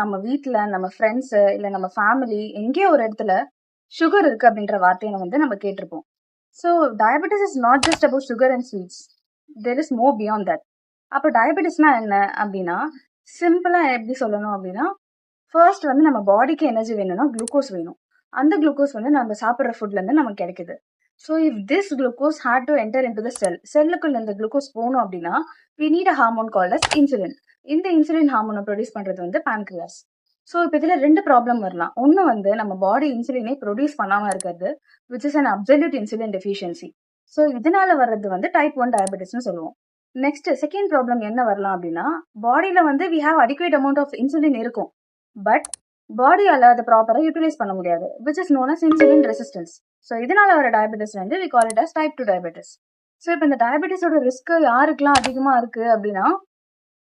நம்ம வீட்ல, நம்ம ஃப்ரெண்ட்ஸு, இல்ல நம்ம ஃபேமிலி எங்கேயோ ஒரு இடத்துல சுகர் இருக்கு அப்படின்ற வார்த்தைய வந்து நம்ம கேட்டிருப்போம். So diabetes is not just about sugar and sweets. There is more beyond that. அப்போ டயபெட்டிஸ்னா என்ன அப்படின்னா, சிம்பிளா எப்படி சொல்லணும் அப்படின்னா, ஃபர்ஸ்ட் வந்து நம்ம பாடிக்கு எனர்ஜி வேணும்னா குளுக்கோஸ் வேணும். அந்த குளுக்கோஸ் வந்து நம்ம சாப்பிட்ற ஃபுட்ல இருந்து நமக்கு கிடைக்குது. So if this glucose had to enter into the செல்லுக்குள்ள இந்த குளுக்கோஸ் போகணும் அப்படின்னா we need a hormone called as insulin. இந்த இன்சுலின் ஹார்மோனை ப்ரொடியூஸ் பண்றது வந்து pancreas. ஸோ இப்போ இதுல 2 ப்ராப்ளம் வரலாம். ஒன்று வந்து நம்ம பாடி இன்சுலினை ப்ரொடியூஸ் பண்ணாம இருக்கிறது, which is an absolute insulin deficiency. So இதனால வர்றது வந்து டைப் 1 டயபெட்டிஸ்னு சொல்லுவோம். நெக்ஸ்ட் செகண்ட் ப்ராப்ளம் என்ன வரலாம் அப்படின்னா, பாடியில வந்து we have adequate amount of insulin இருக்கும், பட் பாடியால அதை ப்ராப்பரா யூட்டிலைஸ் பண்ண முடியாது, which is known as insulin resistance. So இதனால வர டயபெட்டிஸ் வந்து we call it as type 2 diabetes. So இப்போ இந்த டயபெட்டிஸோட ரிஸ்க் யாருக்கெல்லாம் அதிகமா இருக்கு அப்படின்னா,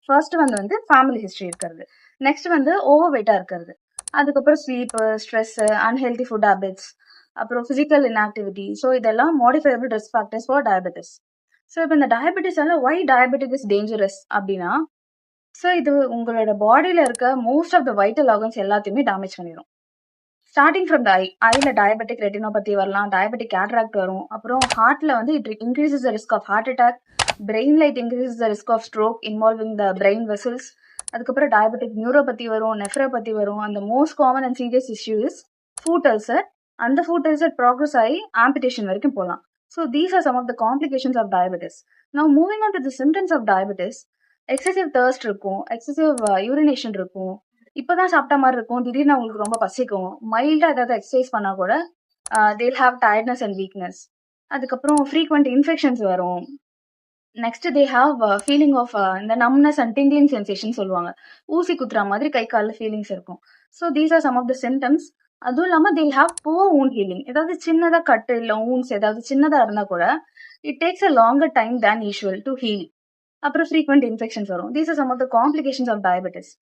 ஃபர்ஸ்ட் வந்து ஃபேமிலி ஹிஸ்ட்ரி இருக்கிறது, நெக்ஸ்ட் வந்து ஓவர் வெயிட்டா இருக்கிறது, அதுக்கப்புறம் sleep, stress, unhealthy food habits, அப்புறம் ஃபிசிக்கல் இன்ஆக்டிவிட்டி. ஸோ இதெல்லாம் modifiable risk factors for diabetes. So இப்போ இந்த டயபெட்டிஸால ஒய் டயபெட்டிக் இஸ் டேஞ்சரஸ் அப்படின்னா, ஸோ இது உங்களோட பாடியில இருக்க most of the vital organs எல்லாத்தையுமே டேமேஜ் பண்ணிடும். ஸ்டார்டிங் ஃப்ரம் த ஐல டயபெட்டிக் ரெட்டினோபதி வரலாம், டயபெட்டிக் கேட்ராக்ட் வரும், அப்புறம் ஹார்ட்ல வந்து it increases the risk of heart attack, பிரெயின்ல it increases the risk of stroke involving the brain vessels. அதுக்கப்புறம் டயபெட்டிக் நியூரோபதி வரும், நெஃப்ரோபதி வரும். அந்த most common and serious issue is foot ulcer. அந்த ஃபுட் அல்சர் ப்ராக்ரஸ் ஆகி amputation வரைக்கும் போகலாம். So these are some of the complications of diabetes. Now moving on to the symptoms of diabetes, excessive thirst இருக்கும், excessive urination இருக்கும், இப்பதான் சாப்பிட்ட மாதிரி இருக்கும், திடீர்னு அவங்களுக்கு ரொம்ப பசிக்கும், மைல்டா ஏதாவது எக்ஸசைஸ் பண்ணா கூட they'll have tiredness and weakness. அதுக்கப்புறம் ஃப்ரீக்வெண்ட் இன்ஃபெக்ஷன்ஸ் வரும். Next they have feeling of இந்த நம்னஸ் அண்ட் டிங்லிங் சென்சேஷன் சொல்லுவாங்க, ஊசி குத்துற மாதிரி கை காலில் ஃபீலிங்ஸ் இருக்கும். So these are some of the symptoms. அதுவும் இல்லாமல் they'll have poor wound healing. ஏதாவது சின்னதாக கட்டு இல்லை ஊன்ஸ் ஏதாவது சின்னதாக இருந்தால் கூட it takes a longer time than usual to heal. அப்புறம் ஃப்ரீக்வெண்ட் இன்ஃபெக்ஷன்ஸ் வரும். These are some of the complications of diabetes.